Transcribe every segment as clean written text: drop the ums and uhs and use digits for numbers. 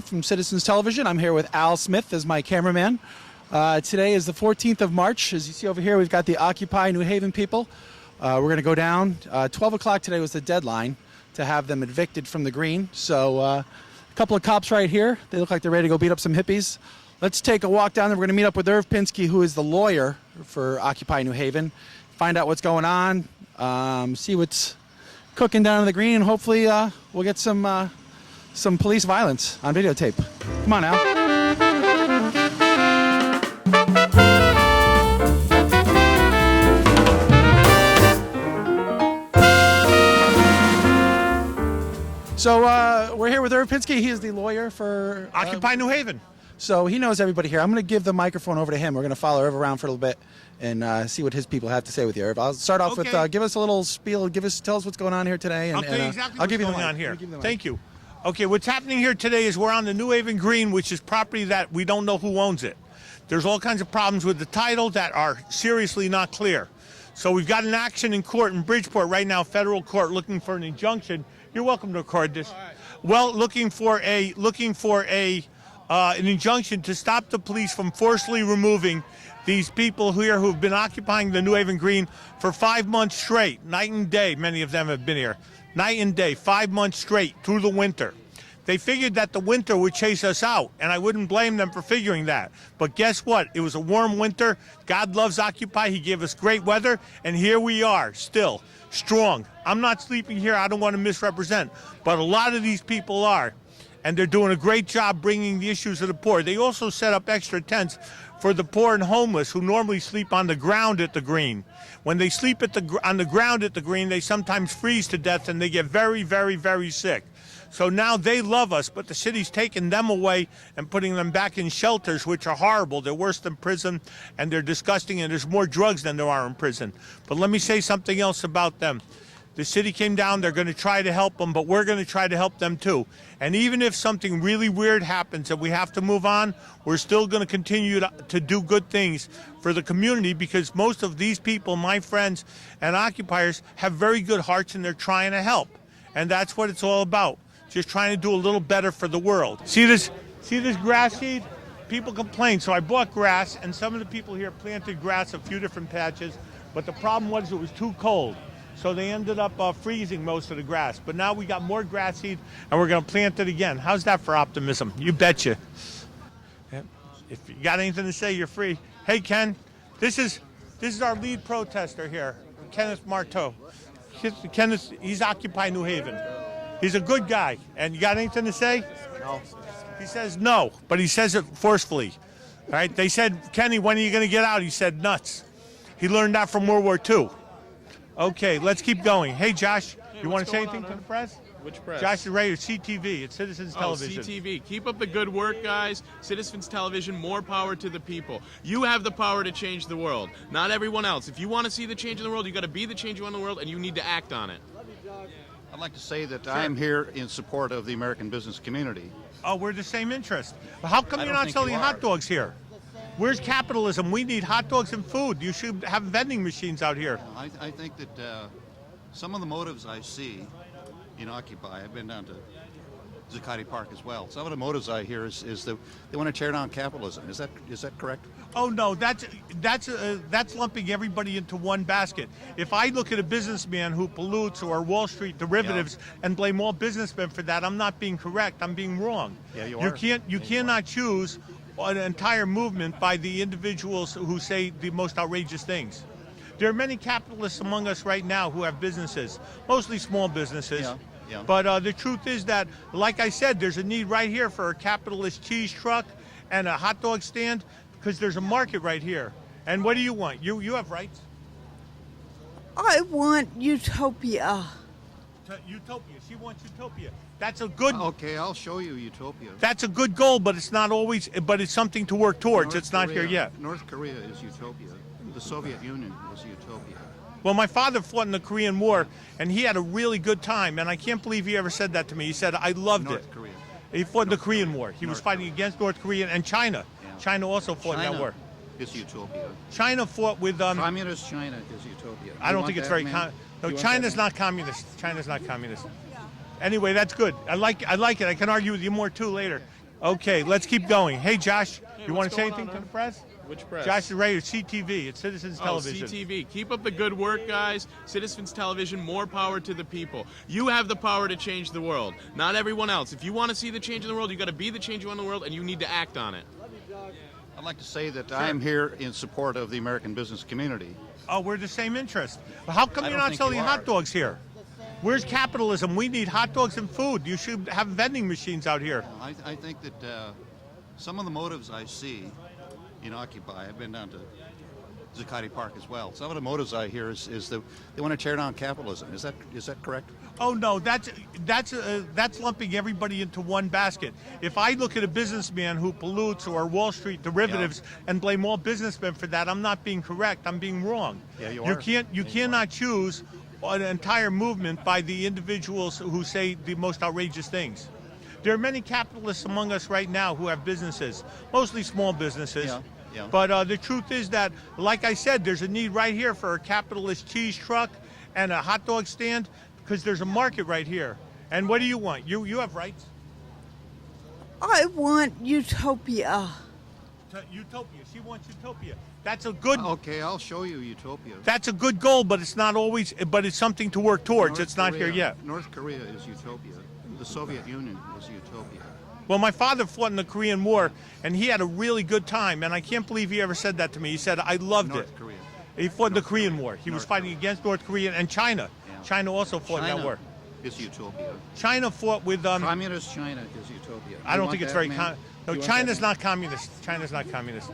from Citizens Television. I'm here with Al Smith as my cameraman. Today is the 14th of March. As you see over here, we've got the Occupy New Haven people. We're going to go down. 12 o'clock today was the deadline to have them evicted from the green. So a couple of cops right here. They look like they're ready to go beat up some hippies. Let's take a walk down there. We're going to meet up with Irv Pinsky, who is the lawyer for Occupy New Haven. Find out what's going on, see what's cooking down in the green, and hopefully we'll get some police violence on videotape. Come on, Al. So we're here with Irv Pinsky. He is the lawyer for Occupy New Haven. So he knows everybody here. I'm going to give the microphone over to him. We're going to follow Irv around for a little bit and see what his people have to say with you, Irv. I'll start off with give us a little spiel. Tell us what's going on here today. And, I'll tell you exactly what's going on here. Thank you. Okay, what's happening here today is we're on the New Haven Green, which is property that we don't know who owns it. There's all kinds of problems with the title that are seriously not clear. So we've got an action in court in Bridgeport right now, federal court, looking for an injunction. You're welcome to record this. Well, looking for an injunction to stop the police from forcibly removing these people here who've been occupying the New Haven Green for 5 months straight, night and day. Many of them have been here, night and day, 5 months straight through the winter. They figured that the winter would chase us out, and I wouldn't blame them for figuring that. But guess what? It was a warm winter. God loves Occupy. He gave us great weather, and here we are, still strong. I'm not sleeping here. I don't want to misrepresent, but a lot of these people are. And they're doing a great job bringing the issues of the poor. They also set up extra tents for the poor and homeless who normally sleep on the ground at the green. When they sleep on the ground at the green, they sometimes freeze to death and they get very, very, very sick. So now they love us, but the city's taking them away and putting them back in shelters, which are horrible. They're worse than prison, and they're disgusting, and there's more drugs than there are in prison. But let me say something else about them. The city came down, they're going to try to help them, but we're going to try to help them too. And even if something really weird happens and we have to move on, we're still going to continue to do good things for the community, because most of these people, my friends and occupiers, have very good hearts and they're trying to help. And that's what it's all about, just trying to do a little better for the world. See this grass seed? People complain, so I bought grass, and some of the people here planted grass, a few different patches, but the problem was it was too cold. So they ended up freezing most of the grass. But now we got more grass seed, and we're going to plant it again. How's that for optimism? You betcha. If you got anything to say, you're free. Hey, Ken, this is our lead protester here, Kenneth Marteau. Kenneth, he's Occupy New Haven. He's a good guy. And you got anything to say? No. He says no, but he says it forcefully. All right? They said, Kenny, when are you going to get out? He said, nuts. He learned that from World War II. Okay, let's keep going. Hey, Josh, you want to say anything to the press? Which press? Josh is right here, CTV. It's Citizens Television. CTV. Keep up the good work, guys. Citizens Television, more power to the people. You have the power to change the world, not everyone else. If you want to see the change in the world, you got to be the change you want in the world, and you need to act on it. I'd like to say that I'm here in support of the American business community. Oh, we're the same interest. Well, how come you're not selling hot dogs here? Where's capitalism? We need hot dogs and food. You should have vending machines out here. I think that some of the motives I see in Occupy, I've been down to Zuccotti Park as well. Some of the motives I hear is that they want to tear down capitalism. Is that correct? Oh no, that's lumping everybody into one basket. If I look at a businessman who pollutes or Wall Street derivatives and blame all businessmen for that, I'm not being correct. I'm being wrong. Yeah, you are. You cannot choose an entire movement by the individuals who say the most outrageous things. There are many capitalists among us right now who have businesses, mostly small businesses. Yeah. But the truth is that, like I said, there's a need right here for a capitalist cheese truck and a hot dog stand, because there's a market right here. And what do you want? You have rights. I want utopia. Utopia. She wants utopia. That's a good. Okay, I'll show you utopia. That's a good goal, but it's not always. But it's something to work towards. North it's not Korea, here yet. North Korea is utopia. The Soviet Union was utopia. Well, my father fought in the Korean War, and he had a really good time. And I can't believe he ever said that to me. He said, "I loved North it." Korea. He fought in the Korean War. He was fighting against North Korea and China. Yeah. China also fought in that war. Is utopia. China fought with. Communist China is utopia. I don't think it's very. No, China's not communist. China's not communist. Anyway, that's good. I like it. I can argue with you more too later. Okay, let's keep going. Hey, Josh, you want what's to say going anything on, to huh? the press? Which press? Josh is right. CTV. It's Citizens Television. CTV. Keep up the good work, guys. Citizens Television, more power to the people. You have the power to change the world, not everyone else. If you want to see the change in the world, you got to be the change you want in the world, and you need to act on it. I'd like to say that I am here in support of the American business community. Oh, we're the same interest. How come I you're don't not think selling you hot are. dogs here? Where's capitalism? We need hot dogs and food. You should have vending machines out here. I think that some of the motives I see in Occupy, I've been down to Zuccotti Park as well. Some of the motives I hear is that they want to tear down capitalism. Is that correct? Oh no, that's lumping everybody into one basket. If I look at a businessman who pollutes or Wall Street derivatives and blame all businessmen for that, I'm not being correct. I'm being wrong. Yeah, you are. You cannot choose an entire movement by the individuals who say the most outrageous things. There are many capitalists among us right now who have businesses, mostly small businesses. Yeah, yeah. But the truth is that, like I said, there's a need right here for a capitalist cheese truck and a hot dog stand because there's a market right here. And what do you want? You have rights. I want utopia. Utopia. She wants utopia. That's a good. Okay, I'll show you utopia. That's a good goal, but it's not always. But it's something to work towards. It's not here yet. North Korea is utopia. The Soviet Union was utopia. Well, my father fought in the Korean War, and he had a really good time. And I can't believe he ever said that to me. He said, "I loved it." North Korea. He fought in the Korean War. He was North fighting against North Korea and China. Yeah. China also fought in that war. Is utopia. China fought with. Communist China is utopia. I don't think it's very. No, China's not communist. China's not communist.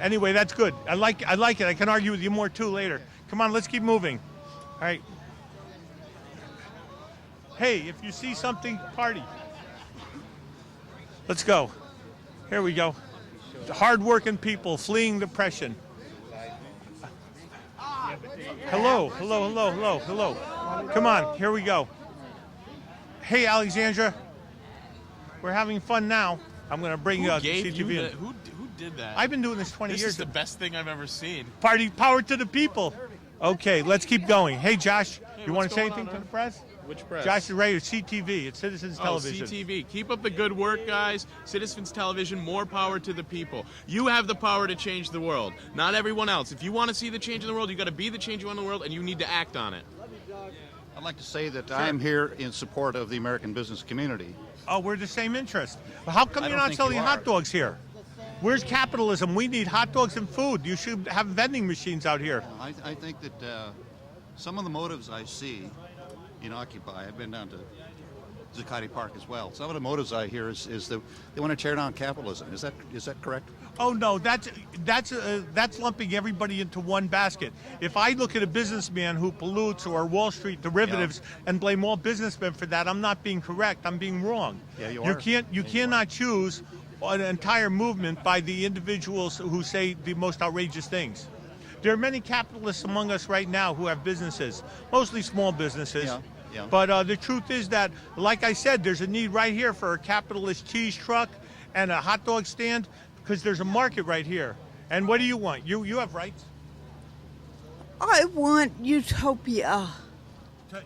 Anyway, that's good. I like it. I can argue with you more too later. Come on, let's keep moving. All right. Hey, if you see something, party. Let's go. Here we go. The hard-working people fleeing depression. Hello. Come on, here we go. Hey, Alexandra. We're having fun now. I'm going to bring Who gave you CTV in. that? Who did that? I've been doing this 20 This years. is the best thing I've ever seen. Power to the people. Okay, let's keep going. Hey, Josh, you want what's to say going anything on, to the huh? press? Which press? Josh is right. It's CTV. It's Citizens Television. CTV. Keep up the good work, guys. Citizens Television, more power to the people. You have the power to change the world, not everyone else. If you want to see the change in the world, you got to be the change you want in the world, and you need to act on it. I'd like to say that I am here in support of the American business community. Oh, we're the same interest. How come I you're don't not think selling you hot are. dogs here? Where's capitalism? We need hot dogs and food. You should have vending machines out here. I think that some of the motives I see in Occupy, I've been down to Zuccotti Park as well. Some of the motives I hear is that they want to tear down capitalism. Is that correct? Oh no, that's lumping everybody into one basket. If I look at a businessman who pollutes or Wall Street derivatives and blame all businessmen for that, I'm not being correct. I'm being wrong. Yeah, you are. You cannot choose an entire movement by the individuals who say the most outrageous things. There are many capitalists among us right now who have businesses, mostly small businesses. Yeah, yeah. But the truth is that, like I said, there's a need right here for a capitalist cheese truck and a hot dog stand because there's a market right here. And what do you want? You have rights. I want utopia.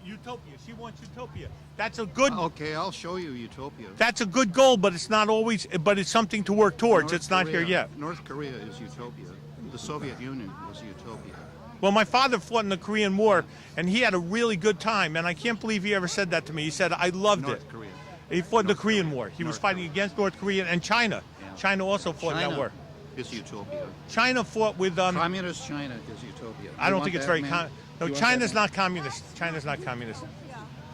Utopia. She wants utopia. That's a good. Okay, I'll show you utopia. That's a good goal, but it's not always. But it's something to work towards. North It's not here Korea- yet. North Korea is utopia. The Soviet Union was utopia. Well, my father fought in the Korean War, and he had a really good time. And I can't believe he ever said that to me. He said, "I loved it." North Korea. He fought in the North Korean Korea. War. He was North fighting against North Korea and China. Yeah. China also fought in that China war. is utopia. China fought with. Communist China is utopia. I don't think it's very. No, China's not communist. China's not communist.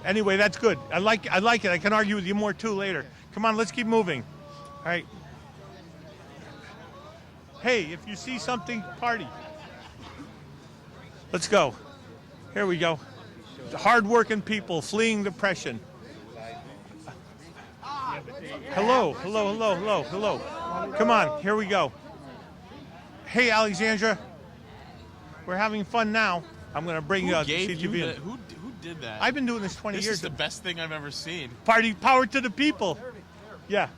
Anyway, that's good. I like it. I can argue with you more too later. Come on, let's keep moving. All right. Hey, if you see something, party. Let's go. Here we go. The hard-working people fleeing depression. Hello. Come on, here we go. Hey, Alexandra. We're having fun now. I'm going to bring Who gave CTV you in. that? Who did that? I've been doing this 20 This years. is the best thing I've ever seen. Power to the people. Yeah.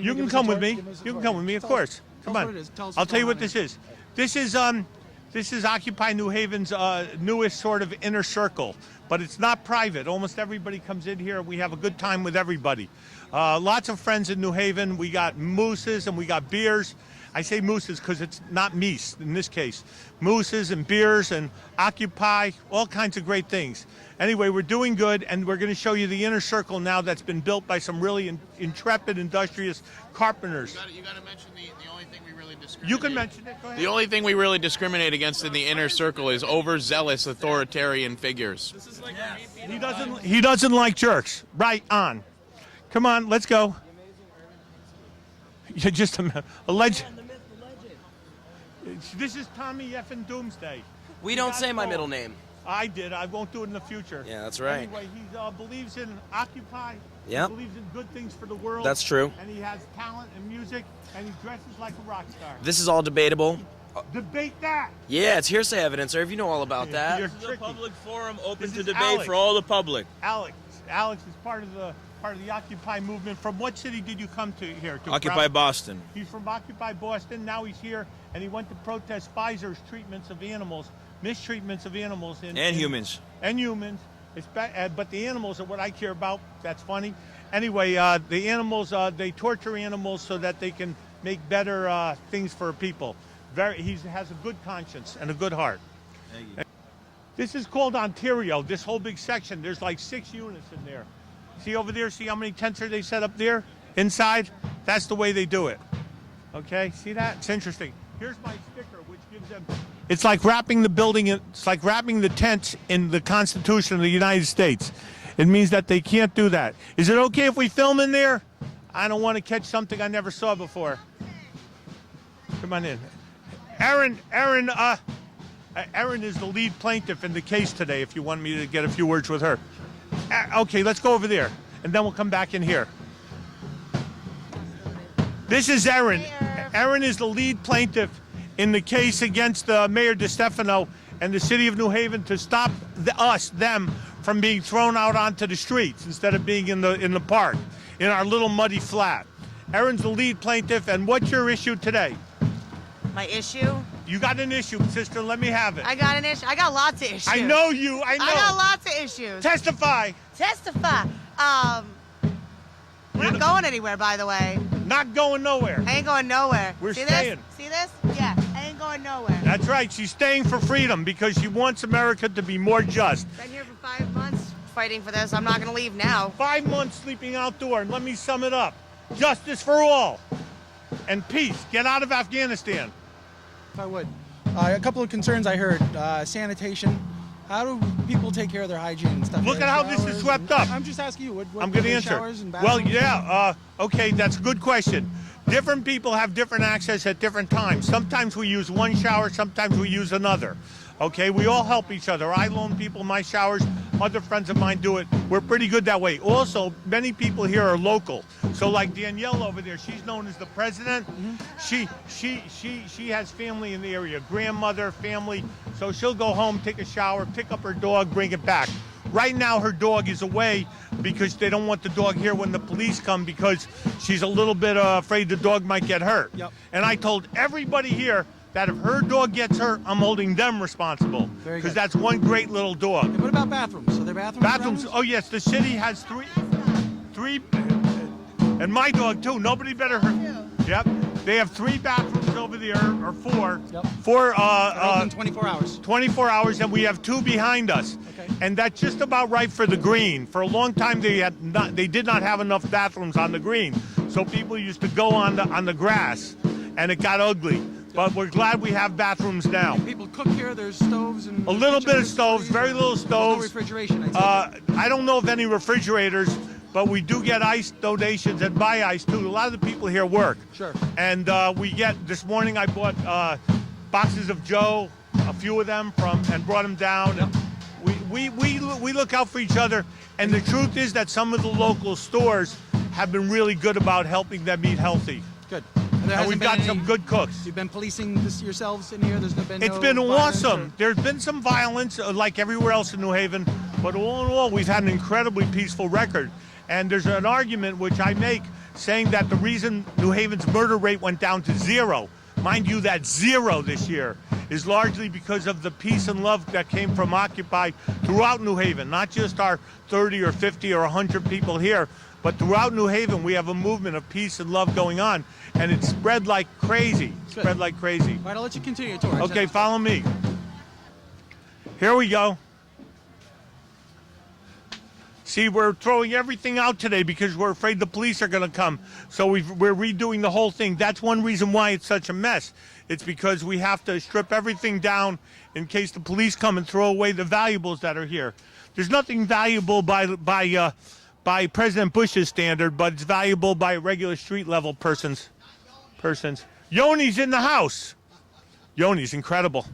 You can come with me. You can come with me, of course. Come on. I'll tell you what this is. This is Occupy New Haven's newest sort of inner circle, but it's not private. Almost everybody comes in here. We have a good time with everybody. Lots of friends in New Haven. We got mooses and we got beers. I say mooses because it's not meese in this case. Mooses and beers and Occupy, all kinds of great things. Anyway, we're doing good, and we're going to show you the inner circle now that's been built by some really intrepid, industrious carpenters. You got to mention the only thing we really discriminate. You can mention it. Go ahead. The only thing we really discriminate against in the inner circle is overzealous authoritarian figures. This is like He doesn't like jerks. Right on. Come on, let's go. You're just a legend. This is Tommy effing Doomsday. We don't say my middle name. I did. I won't do it in the future. Yeah, that's right. Anyway, he believes in Occupy. Yep. He believes in good things for the world. That's true. And he has talent and music, and he dresses like a rock star. This is all debatable. Debate that. Yeah, it's hearsay evidence, Irv. You know all about that. You're This is a tricky. public forum open This to is debate Alex. for all the public. Alex is part of the Occupy movement. From what city did you come to here? To Occupy Boston. He's from Occupy Boston. Now he's here, and he went to protest Pfizer's treatments of animals, mistreatments of animals, And humans. And humans. But the animals are what I care about. That's funny. Anyway, the animals, they torture animals so that they can make better things for people. He has a good conscience and a good heart. This is called Ontario, this whole big section. There's like 6 units in there. See over there, see how many tents are they set up there inside? That's the way they do it. Okay, see that? It's interesting. Here's my sticker, which gives them, it's like wrapping the building, it's like wrapping the tents in the Constitution of the United States. It means that they can't do that. Is it okay if we film in there? I don't want to catch something I never saw before. Come on in. Erin is the lead plaintiff in the case today, if you want me to get a few words with her. Okay, let's go over there, and then we'll come back in here. This is Erin. Erin is the lead plaintiff in the case against Mayor DeStefano and the city of New Haven to stop them, from being thrown out onto the streets instead of being in the park, in our little muddy flat. Erin's the lead plaintiff, and what's your issue today? My issue? You got an issue, sister. Let me have it. I got an issue. I got lots of issues. I know you. I know. I got lots of issues. Testify. Testify. We're not going anywhere, by the way. Not going nowhere. I ain't going nowhere. We're See staying. this? See this? Yeah, I ain't going nowhere. That's right. She's staying for freedom because she wants America to be more just. Been here for 5 months fighting for this. I'm not going to leave now. 5 months sleeping outdoor, and let me sum it up. Justice for all. And peace. Get out of Afghanistan. If I would. A couple of concerns I heard. Sanitation. How do people take care of their hygiene and stuff? Look at how this is swept up. I'm just asking you. I'm going to answer. Showers and Well, bathrooms? yeah. Okay, that's a good question. Different people have different access at different times. Sometimes we use one shower, sometimes we use another. Okay, we all help each other. I loan people my showers. Other friends of mine do it. We're pretty good that way. Also, many people here are local. So like Danielle over there, she's known as the president. She has family in the area, grandmother, family. So she'll go home, take a shower, pick up her dog, bring it back. Right now her dog is away because they don't want the dog here when the police come because she's a little bit afraid the dog might get hurt. Yep. And I told everybody here that if her dog gets hurt, I'm holding them responsible. Very Because good. that's one great little dog. And what about bathrooms? Are there bathrooms? Bathrooms, around? oh yes, the city has three, and my dog too, nobody better hurt. Yep, they have 3 bathrooms over there, or 4. Yep. 4, They're open 24 hours. 24 hours, and we have 2 behind us. Okay. And that's just about right for the green. For a long time, they did not have enough bathrooms on the green, so people used to go on the grass, and it got ugly. But we're glad we have bathrooms now. People cook here. There's stoves and A little bit of kitchens, stoves, very little no stoves. refrigeration. I take it. I don't know of any refrigerators, but we do get ice donations and buy ice too. A lot of the people here work. Sure. And this morning I bought boxes of Joe, a few of them and brought them down. Yep. We look out for each other, and the truth is that some of the local stores have been really good about helping them eat healthy. Good. And we've got some good cooks. You've been policing this yourselves in here. There's been It's no been violence awesome. or- There's been some violence, like everywhere else in New Haven, but all in all, we've had an incredibly peaceful record. And there's an argument which I make saying that the reason New Haven's murder rate went down to 0, mind you, that's 0 this year, is largely because of the peace and love that came from Occupy throughout New Haven, not just our 30 or 50 or 100 people here, But throughout New Haven, we have a movement of peace and love going on, and it's spread like crazy. Spread like crazy. All right, I'll let you continue your tour. Okay, follow me. Here we go. See, we're throwing everything out today because we're afraid the police are going to come. So we're redoing the whole thing. That's one reason why it's such a mess. It's because we have to strip everything down in case the police come and throw away the valuables that are here. There's nothing valuable by President Bush's standard, but it's valuable by regular street level persons. Yoni's in the house. Yoni's incredible.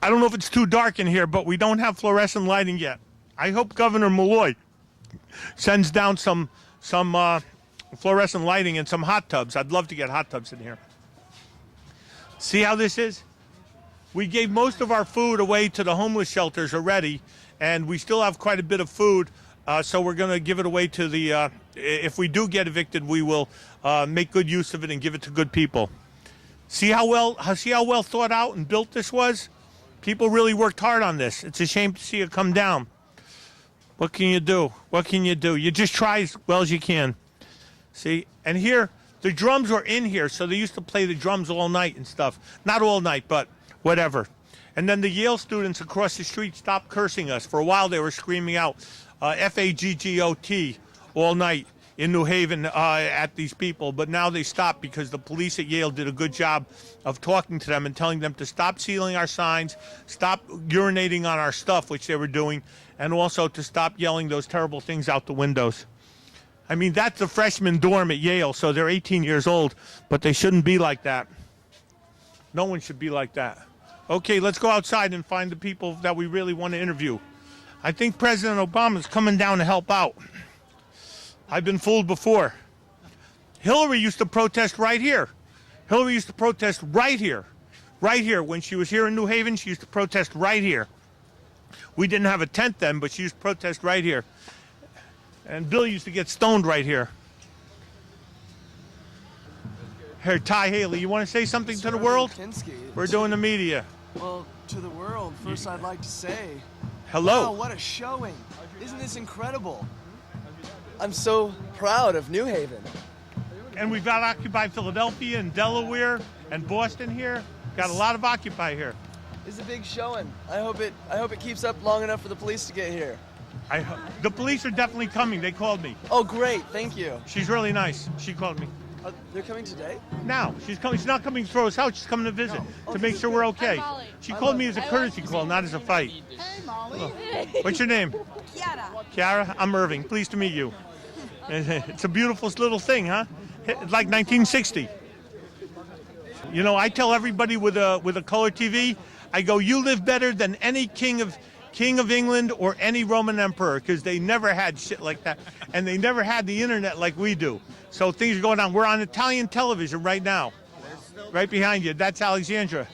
I don't know if it's too dark in here, but we don't have fluorescent lighting yet. I hope Governor Malloy sends down some fluorescent lighting and some hot tubs. I'd love to get hot tubs in here. See how this is? We gave most of our food away to the homeless shelters already, and we still have quite a bit of food. So we're going to give it away to the, if we do get evicted, we will make good use of it and give it to good people. See how well thought out and built this was? People really worked hard on this. It's a shame to see it come down. What can you do? What can you do? You just try as well as you can. See? And here, the drums were in here, so they used to play the drums all night and stuff. Not all night, but whatever. And then the Yale students across the street stopped cursing us. For a while, they were screaming out F-A-G-G-O-T all night in New Haven at these people. But now they stopped because the police at Yale did a good job of talking to them and telling them to stop sealing our signs, stop urinating on our stuff, which they were doing, and also to stop yelling those terrible things out the windows. I mean, that's a freshman dorm at Yale, so they're 18 years old, but they shouldn't be like that. No one should be like that. Okay, let's go outside and find the people that we really want to interview. I think President Obama's coming down to help out. I've been fooled before. Hillary used to protest right here. Hillary used to protest right here. Right here. When she was here in New Haven, she used to protest right here. We didn't have a tent then, but she used to protest right here. And Bill used to get stoned right here. Here, Ty Haley, you want to say something to the world? Pinsky. We're doing the media. Well, to the world, first I'd like to say, hello. wow, what a showing. Isn't this incredible? I'm so proud of New Haven. And we've got Occupy Philadelphia and Delaware and Boston here. Got a lot of Occupy here. It's a big showing. I hope it keeps up long enough for the police to get here. The police are definitely coming. They called me. Oh, great. Thank you. She's really nice. She called me. They're coming today? Now, she's coming. She's not coming to throw us out. She's coming to visit to make sure we're okay. She called me as a courtesy call, not as a fight. Hey, Molly. What's your name? Kiara. Kiara. I'm Irving. Pleased to meet you. It's a beautiful little thing, huh? It's like 1960. You know, I tell everybody with a color TV, I go, you live better than any king of England or any Roman emperor, because they never had shit like that, and they never had the internet like we do. So things are going on. We're on Italian television right now, right behind you. That's Alexandra.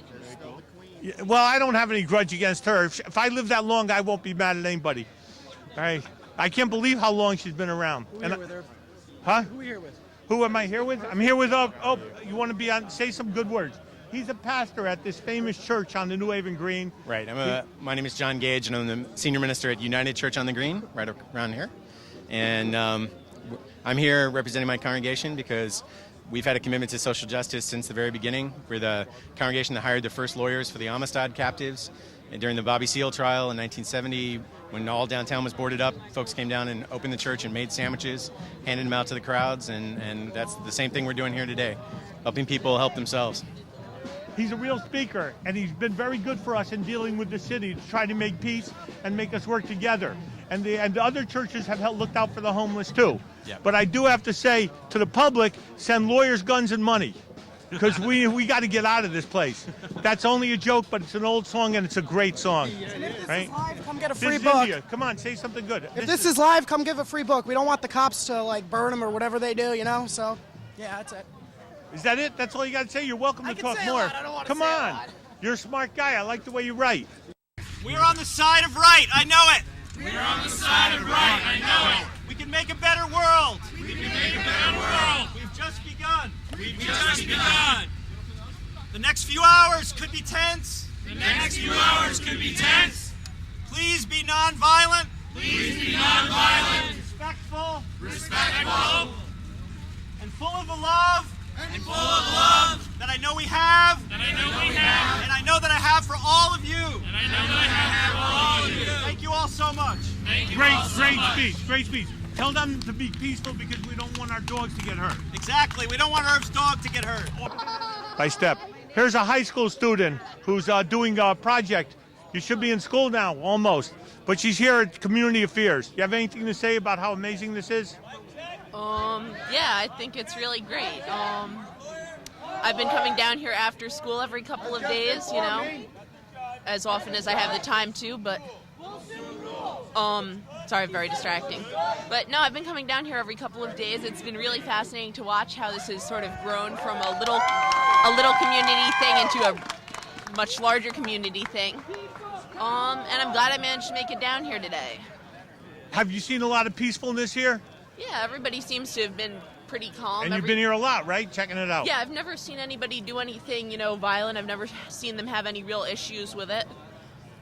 Well, I don't have any grudge against her. If I live that long, I won't be mad at anybody. All right. I can't believe how long she's been around. Who are you with her? Huh? Who are you here with? Who am I here with? I'm here with, you want to be on, say some good words. He's a pastor at this famous church on the New Haven Green. Right. My name is John Gage, and I'm the senior minister at United Church on the Green, right around here. And I'm here representing my congregation because we've had a commitment to social justice since the very beginning. We're the congregation that hired the first lawyers for the Amistad captives. And during the Bobby Seale trial in 1970, when all downtown was boarded up, folks came down and opened the church and made sandwiches, handed them out to the crowds, and that's the same thing we're doing here today, helping people help themselves. He's a real speaker, and he's been very good for us in dealing with the city to try to make peace and make us work together. And the other churches have looked out for the homeless too. Yep. But I do have to say to the public, send lawyers, guns, and money, because we got to get out of this place. That's only a joke, but it's an old song, and it's a great song. And if this right? is live, come get a This free is book. India. Come on, say something good. If this is live, come give a free book. We don't want the cops to like burn them or whatever they do, you know? So, yeah, that's it. Is that it? That's all you got to say? You're welcome to can talk say a more. lot. I don't wanna Come say a on. lot. You're a smart guy. I like the way you write. We're on the side of right. I know it. We're on the side of right. I know it. We can make a better world. We can make a better world. We've just begun. We've just begun. The next few hours could be tense. The next few hours could be tense. Please be nonviolent. Please be nonviolent. Respectful. respectful, and full of the love that I know we have, and I know that I have for all of you. Thank you all so much. Great speech. Tell them to be peaceful because we don't want our dogs to get hurt. Exactly. We don't want Irv's dog to get hurt. By step. Here's a high school student who's doing a project. You should be in school now, almost. But she's here at Community Affairs. You have anything to say about how amazing this is? Yeah, I think it's really great. I've been coming down here after school every couple of days, you know, as often as I have the time to, but, sorry, very distracting. But no, I've been coming down here every couple of days. It's been really fascinating to watch how this has sort of grown from a little community thing into a much larger community thing. And I'm glad I managed to make it down here today. Have you seen a lot of peacefulness here? Yeah, everybody seems to have been pretty calm. And you've been here a lot, right? Checking it out. Yeah, I've never seen anybody do anything, you know, violent. I've never seen them have any real issues with it.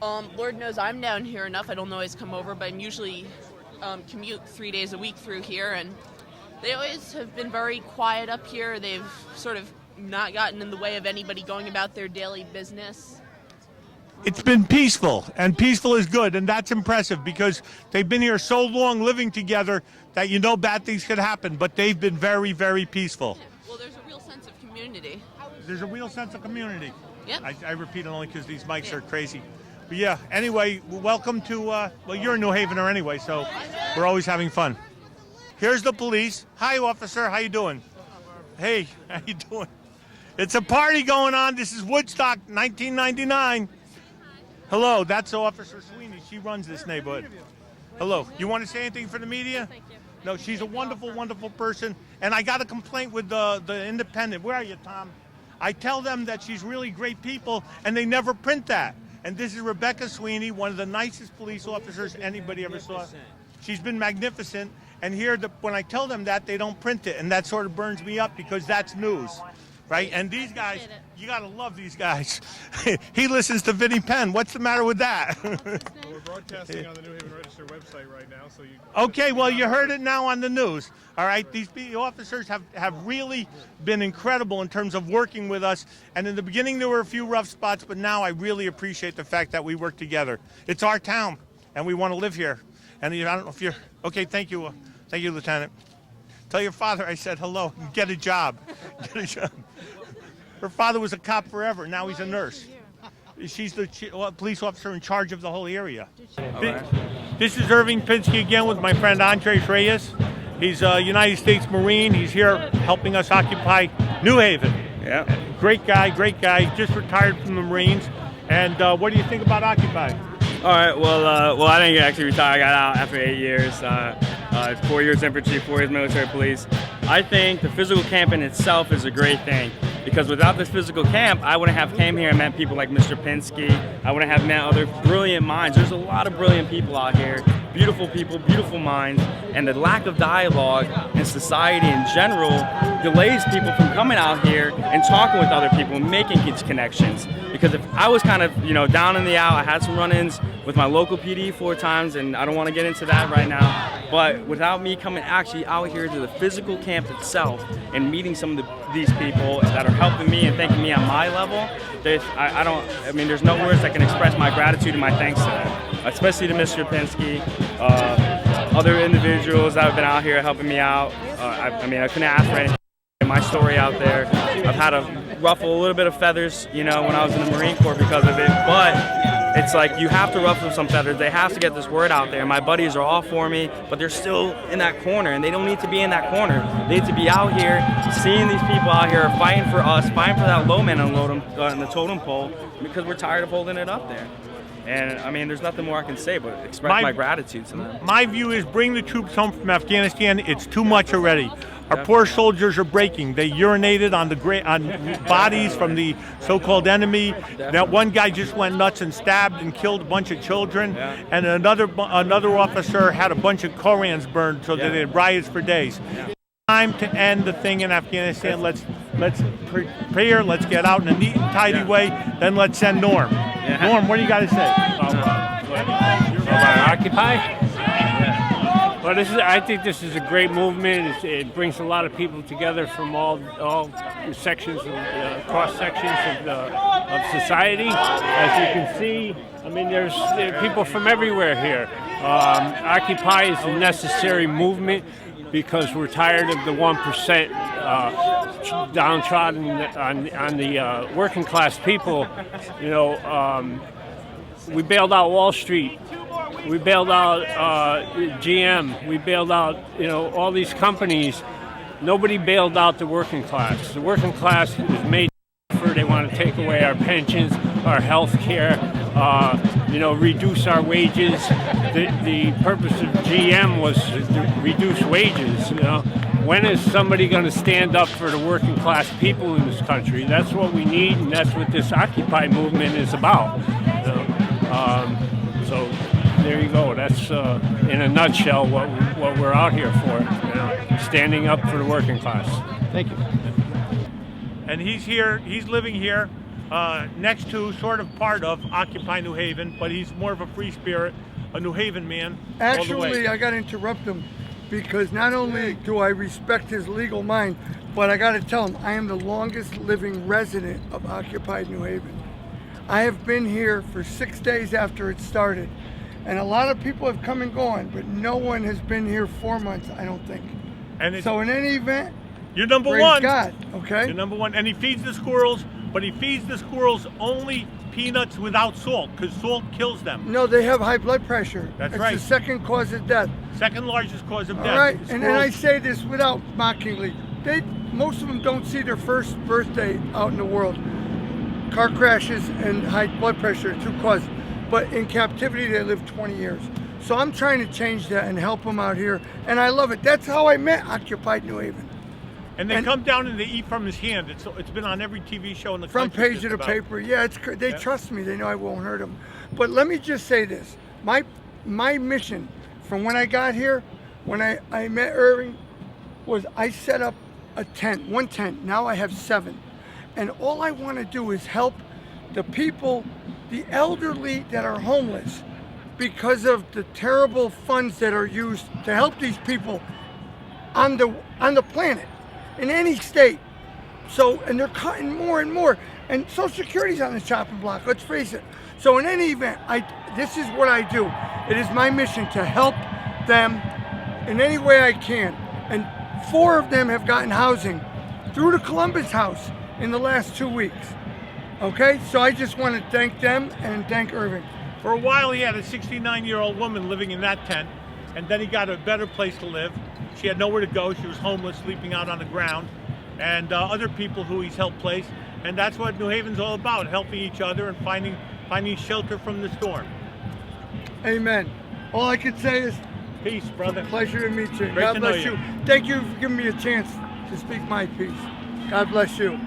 Lord knows I'm down here enough. I don't always come over, but I'm usually commute 3 days a week through here, and they always have been very quiet up here. They've sort of not gotten in the way of anybody going about their daily business. It's been peaceful, and peaceful is good, and that's impressive because they've been here so long living together that you know bad things could happen, but they've been very, very peaceful. Yeah. Well, there's a real sense of community. There's a real sense of community. Yep. I repeat it only because these mics are crazy. But yeah, anyway, welcome to, well, you're a New Havener anyway, so we're always having fun. Here's the police. Hi, officer. How you doing? Hey, how you doing? It's a party going on. This is Woodstock, 1999. Hello, that's Officer Sweeney. She runs this neighborhood. Hello. You want to say anything for the media? Thank you. No, she's a wonderful, wonderful person. And I got a complaint with the Independent. Where are you, Tom? I tell them that she's really great people, and they never print that. And this is Rebecca Sweeney, one of the nicest police officers anybody ever saw. She's been magnificent. And here, when I tell them that, they don't print it. And that sort of burns me up because that's news. Right? And these guys, you got to love these guys. He listens to Vinnie Penn. What's the matter with that? Well, we're broadcasting on the New Haven Register website right now. So you. Okay, well, you heard it now on the news. All right, these officers have really been incredible in terms of working with us. And in the beginning, there were a few rough spots, but now I really appreciate the fact that we work together. It's our town, and we want to live here. And I don't know if you're, okay, thank you, Lieutenant. Tell your father I said hello. Get a job. Get a job. Her father was a cop forever. Now he's a nurse. She's the police officer in charge of the whole area. This is Irving Pinsky again with my friend Andres Reyes. He's a United States Marine. He's here helping us occupy New Haven. Yeah. Great guy. Just retired from the Marines. And what do you think about Occupy? All right. Well, I didn't actually retire. I got out after 8 years. 4 years infantry, 4 years military police. I think the physical camp in itself is a great thing because without this physical camp, I wouldn't have came here and met people like Mr. Pinsky. I wouldn't have met other brilliant minds. There's a lot of brilliant people out here, beautiful people, beautiful minds, and the lack of dialogue in society in general delays people from coming out here and talking with other people and making connections. Because if I was kind of, down in the out, I had some run-ins with my local PD 4 times, and I don't want to get into that right now. But without me coming actually out here to the physical camp itself and meeting some of these people that are helping me and thanking me on my level, there's no words that can express my gratitude and my thanks to them, especially to Mr. Pinsky, other individuals that have been out here helping me out. I couldn't ask for anything. My story out there, I've had to ruffle a little bit of feathers, when I was in the Marine Corps because of it, but it's like you have to ruffle some feathers. They have to get this word out there. My buddies are all for me, but they're still in that corner, and they don't need to be in that corner. They need to be out here, seeing these people out here fighting for us, fighting for that low man on the totem pole, because we're tired of holding it up there. And there's nothing more I can say but express my gratitude to them. My view is bring the troops home from Afghanistan. It's too much already. Our poor soldiers are breaking. They urinated on bodies from the so-called enemy. That one guy just went nuts and stabbed and killed a bunch of children. And another officer had a bunch of Korans burned, so they had riots for days. Time to end the thing in Afghanistan. Let's prepare. Let's get out in a neat and tidy way. Then let's send Norm. Norm, what do you got to say? Occupy? Well, I think this is a great movement. It brings a lot of people together from all sections, cross sections of society. As you can see, I mean, there are people from everywhere here. Occupy is a necessary movement because we're tired of the 1% downtrodden on the working class people. You know, we bailed out Wall Street. We bailed out GM. We bailed out, all these companies. Nobody bailed out the working class. The working class is made for. They want to take away our pensions, our health care, reduce our wages. The purpose of GM was to reduce wages. When is somebody going to stand up for the working class people in this country? That's what we need, and that's what this Occupy movement is about. So there you go. That's in a nutshell what we're out here for. Standing up for the working class. Thank you. And he's here. He's living here, next to, sort of part of Occupy New Haven, but he's more of a free spirit, a New Haven man. Actually, I got to interrupt him because not only do I respect his legal mind, but I got to tell him I am the longest living resident of Occupy New Haven. I have been here for 6 days after it started, and a lot of people have come and gone, but no one has been here 4 months, I don't think. And so in any event, you're number praise one. God, okay? You're number one. And he feeds the squirrels, but he feeds the squirrels only peanuts without salt, because salt kills them. No, they have high blood pressure. That's it's right. the second cause of death. Second largest cause of death. All right, and I say this without mockingly. Most of them don't see their first birthday out in the world. Car crashes and high blood pressure are two causes. But in captivity, they live 20 years. So I'm trying to change that and help them out here, and I love it. That's how I met Occupied New Haven. And they come down and they eat from his hand. It's been on every TV show in the front country. Page of the paper. Yeah, they trust me. They know I won't hurt them. But let me just say this: my mission from when I got here, when I met Irving, was I set up one tent. Now I have 7, and all I want to do is help the people, the elderly that are homeless, because of the terrible funds that are used to help these people on the planet. In any state. So, and they're cutting more and more. And Social Security's on the chopping block, let's face it. So in any event, this is what I do. It is my mission to help them in any way I can. And 4 of them have gotten housing through the Columbus House in the last 2 weeks. Okay, so I just want to thank them and thank Irving. For a while, he had a 69-year-old woman living in that tent, and then he got a better place to live. She had nowhere to go. She was homeless, sleeping out on the ground, and other people who he's helped place. And that's what New Haven's all about, helping each other and finding shelter from the storm. Amen. All I can say is peace, brother. Pleasure to meet you. Great God to know bless you. you. Thank you for giving me a chance to speak my piece. God bless you.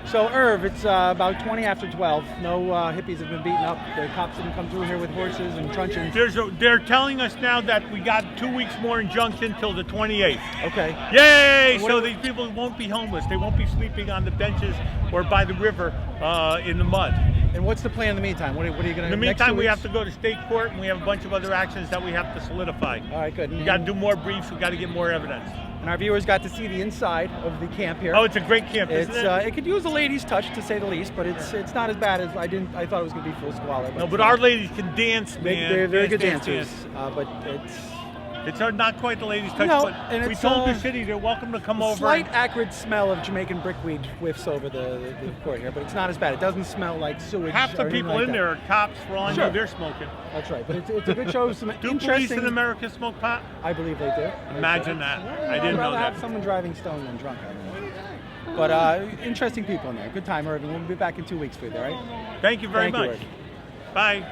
So, Irv, it's about 20 after 12. No hippies have been beaten up. The cops didn't come through here with horses and truncheons. They're telling us now that we got 2 weeks more injunction till the 28th. Okay. Yay! So these people won't be homeless. They won't be sleeping on the benches or by the river in the mud. And what's the plan in the meantime? What are you going to do? In the meantime, we have to go to state court, and we have a bunch of other actions that we have to solidify. All right, good. We got to do more briefs. We got to get more evidence. And our viewers got to see the inside of the camp here. Oh, it's a great camp, isn't it? It could use a lady's touch, to say the least, but it's not as bad as I thought it was going to be full squalor. No, but our ladies can dance, man. They're very good dancers, but it's not quite the ladies' touch, no, but and we it's, told the city they're welcome to come over. Slight acrid smell of Jamaican brickweed whiffs over the court here, but it's not as bad. It doesn't smell like sewage. Half the people in there are cops. For all I know, they're smoking. That's right, but it's a good show. Some do interesting... police in America smoke pot? I believe they do. Imagine that. I didn't know that. I'd rather have someone driving stoned than drunk. But interesting people in there. Good time, Irving. We'll be back in 2 weeks for you, all right? Thank you very much. You, Bye.